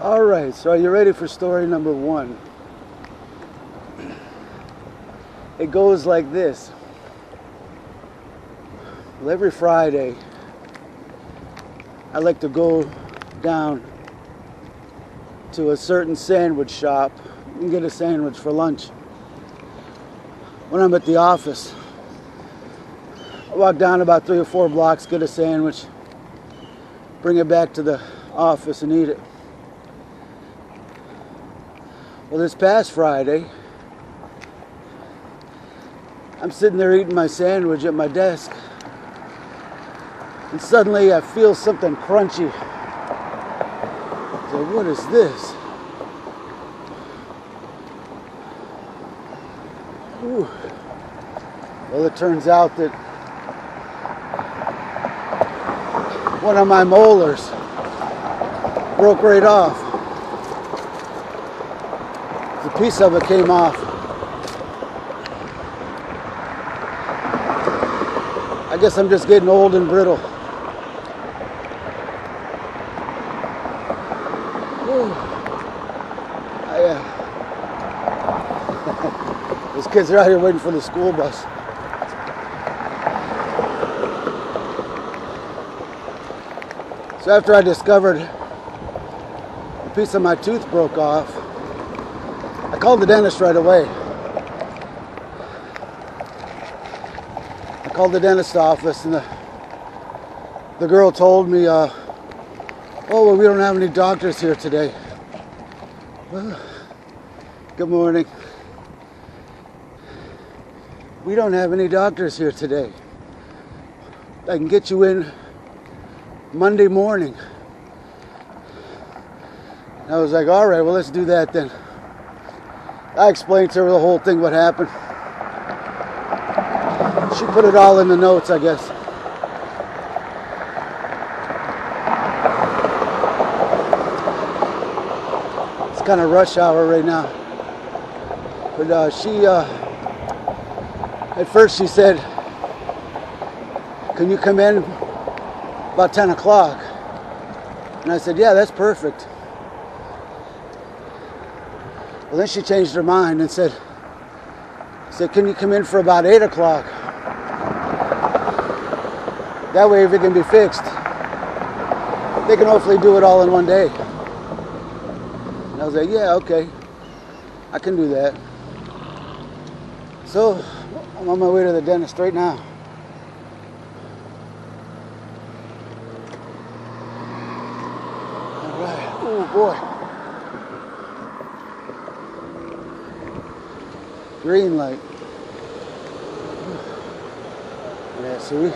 All right, so are you ready for story number one? It goes like this. Well, every Friday, I like to go down to a certain sandwich shop and get a sandwich for lunch. When I'm at the office, I walk down about 3 or 4 blocks, get a sandwich, bring it back to the office and eat it. Well, this past Friday, I'm sitting there eating my sandwich at my desk, and suddenly I feel something crunchy. So what is this? Ooh. Well, it turns out that one of my molars broke right off. The piece of it came off. I guess I'm just getting old and brittle. Those kids are out here waiting for the school bus. So after I discovered a piece of my tooth broke off, I called the dentist right away. I called the dentist office, and the girl told me, oh, well, we don't have any doctors here today. Well, good morning. We don't have any doctors here today. I can get you in Monday morning. I was like, all right, well, let's do that then. I explained to her the whole thing, what happened. She put it all in the notes, I guess. It's kind of rush hour right now. But at first she said, can you come in about 10 o'clock? And I said, yeah, that's perfect. Well, then she changed her mind and said, can you come in for about 8 o'clock? That way, if it can be fixed, they can hopefully do it all in one day. And I was like, yeah, okay, I can do that. So I'm on my way to the dentist right now. All right. Oh boy. Green light. Yeah, see?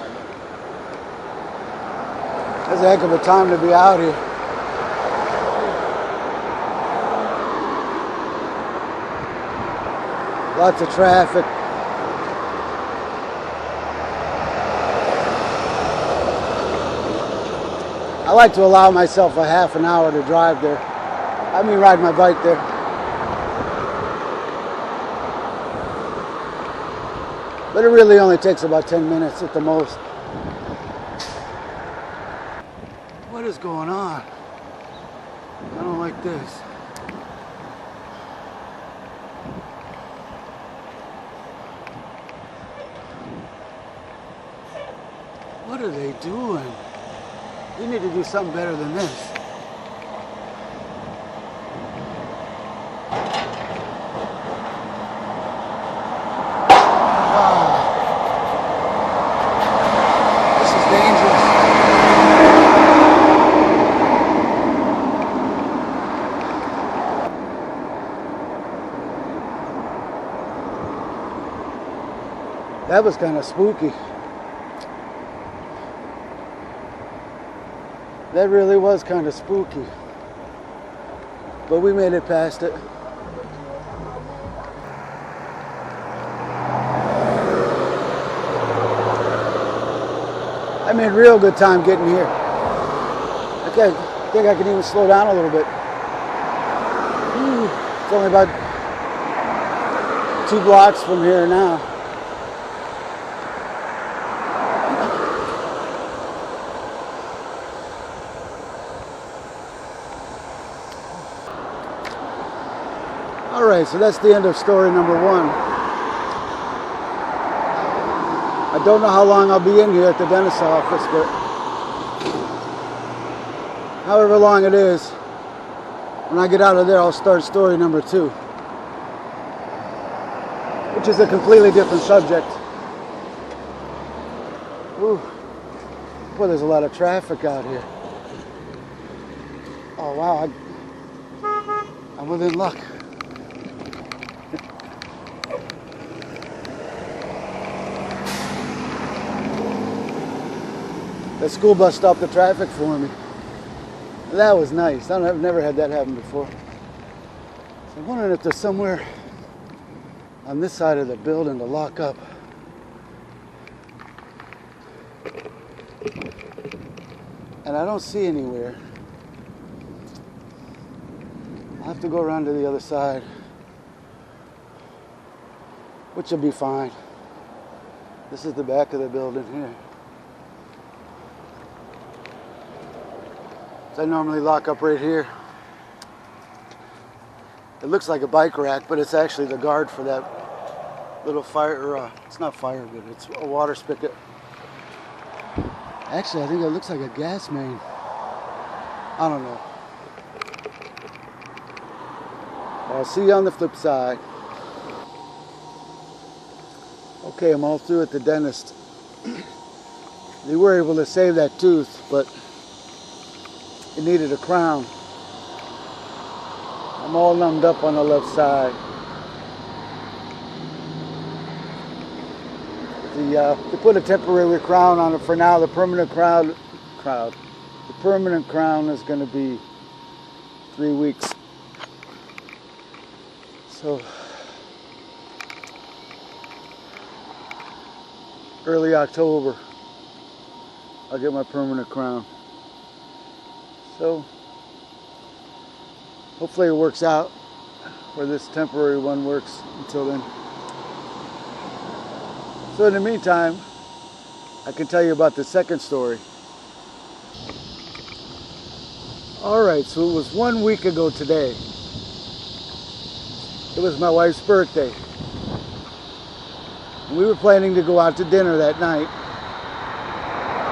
That's a heck of a time to be out here. Lots of traffic. I like to allow myself a half an hour to drive there. I mean, ride my bike there. But it really only takes about 10 minutes at the most. What is going on? I don't like this. What are they doing? You need to do something better than this. That was kind of spooky. That really was kind of spooky. But we made it past it. I made real good time getting here. I think I can even slow down a little bit. It's only about 2 blocks from here now. Alright, so that's the end of story number 1. I don't know how long I'll be in here at the dentist's office, but however long it is, when I get out of there, I'll start story number 2, which is a completely different subject. Ooh, boy, there's a lot of traffic out here. Oh wow, I'm within luck. The school bus stopped the traffic for me. That was nice. I've never had that happen before. So I'm wondering if there's somewhere on this side of the building to lock up. And I don't see anywhere. I'll have to go around to the other side, which will be fine. This is the back of the building here. So I normally lock up right here. It looks like a bike rack, but it's actually the guard for that little fire, it's not fire, but it's a water spigot. Actually, I think it looks like a gas main. I don't know. I'll see you on the flip side. Okay, I'm all through at the dentist. They were able to save that tooth, but it needed a crown. I'm all numbed up on the left side. They put a temporary crown on it for now. The permanent crown is going to be 3 weeks. So early October, I'll get my permanent crown. So hopefully it works out, where this temporary one works until then. So in the meantime, I can tell you about the second story. Alright, so it was 1 week ago today. It was my wife's birthday. And we were planning to go out to dinner that night.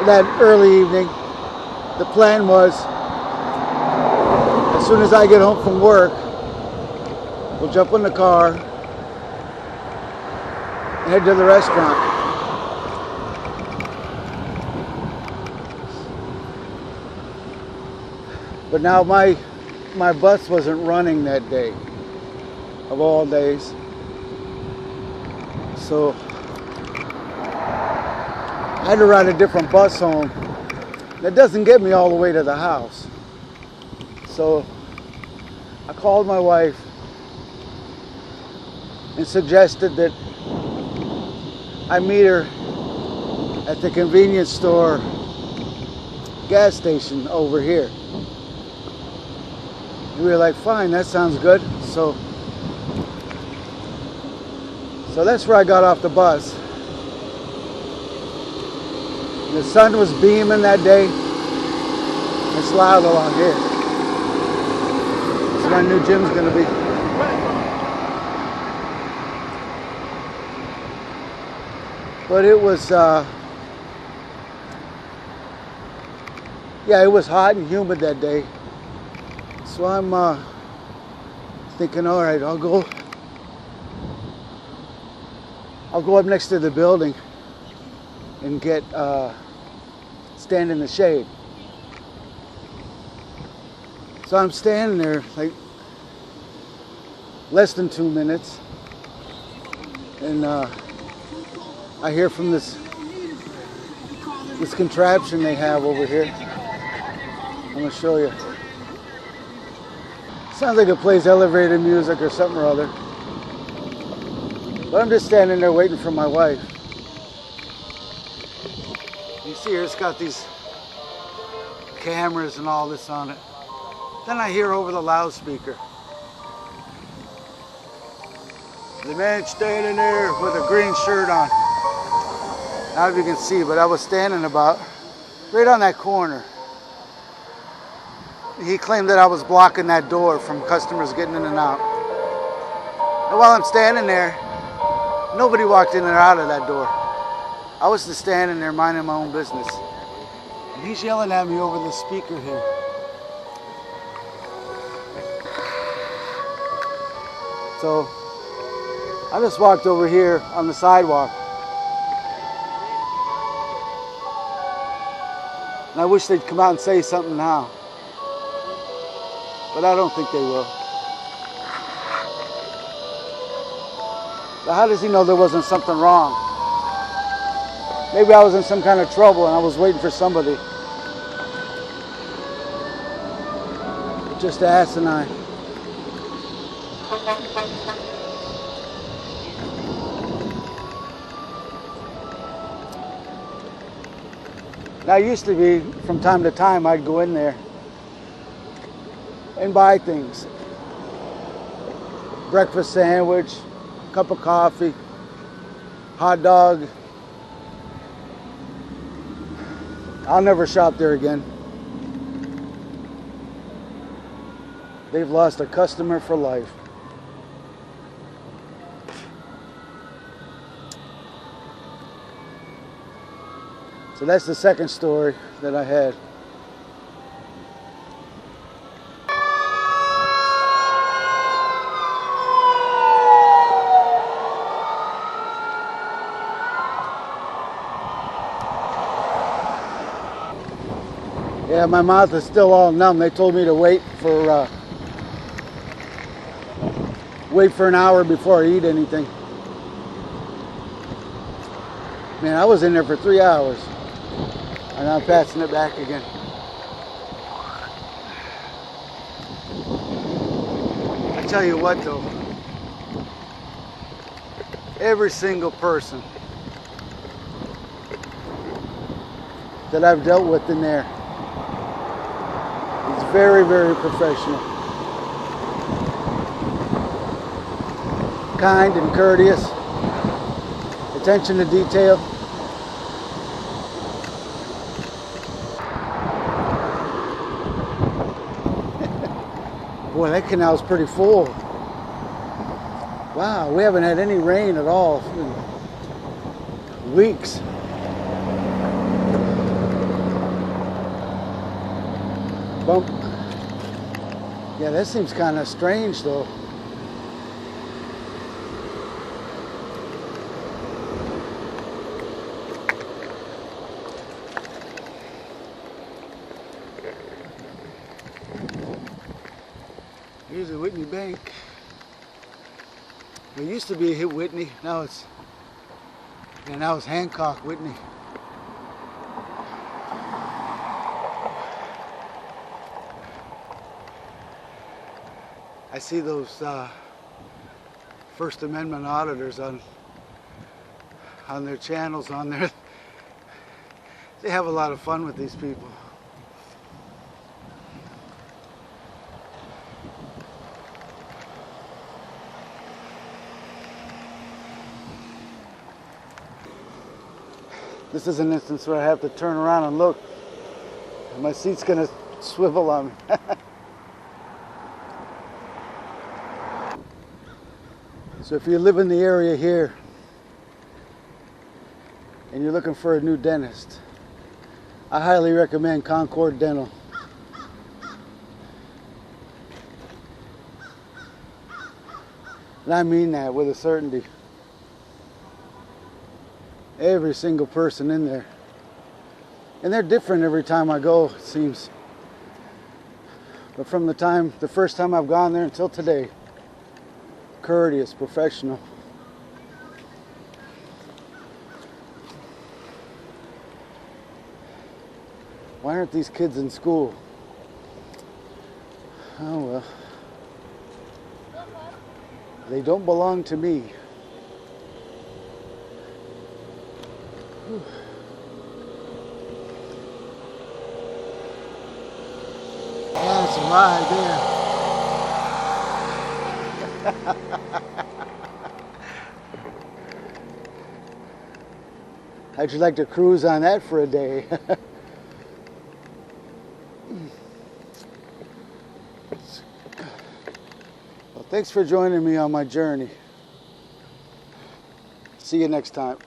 That early evening. The plan was, as soon as I get home from work, we'll jump in the car and head to the restaurant. But now my bus wasn't running that day, of all days. So I had to ride a different bus home. That doesn't get me all the way to the house. So I called my wife and suggested that I meet her at the convenience store gas station over here. And we were like, fine, that sounds good. So that's where I got off the bus. And the sun was beaming that day. It's loud along here. That's where my new gym's gonna be. But it was, it was hot and humid that day. So I'm thinking, all right, I'll go up next to the building and stand in the shade. So I'm standing there like less than 2 minutes, and I hear from this contraption they have over here. I'm gonna show you. Sounds like it plays elevator music or something or other. But I'm just standing there waiting for my wife. You see here, it's got these cameras and all this on it. Then I hear over the loudspeaker, the man standing there with a green shirt on. I don't know if you can see, but I was standing about right on that corner. He claimed that I was blocking that door from customers getting in and out. And while I'm standing there, nobody walked in or out of that door. I was just standing there minding my own business. And he's yelling at me over the speaker here. So I just walked over here on the sidewalk. And I wish they'd come out and say something now. But I don't think they will. But how does he know there wasn't something wrong? Maybe I was in some kind of trouble and I was waiting for somebody. Just asinine. Now, it used to be, from time to time, I'd go in there and buy things. Breakfast sandwich, cup of coffee, hot dog. I'll never shop there again. They've lost a customer for life. So that's the second story that I had. Yeah, my mouth is still all numb. They told me to wait for an hour before I eat anything. Man, I was in there for 3 hours. And I'm passing it back again. I tell you what though, every single person that I've dealt with in there is very, very professional. Kind and courteous. Attention to detail. Boy, that canal's pretty full. Wow, we haven't had any rain at all in weeks. Bump. Yeah, that seems kind of strange though. Here's a Whitney Bank. It used to be Whitney, now it's Hancock Whitney. I see those First Amendment auditors on their channels on there. They have a lot of fun with these people. This is an instance where I have to turn around and look. My seat's gonna swivel on me. So if you live in the area here and you're looking for a new dentist, I highly recommend Concord Dental. And I mean that with a certainty. Every single person in there. And they're different every time I go, it seems. But from the first time I've gone there until today, courteous, professional. Why aren't these kids in school? Oh well. They don't belong to me. Whew. That's a ride there. How'd you like to cruise on that for a day? Well, thanks for joining me on my journey. See you next time.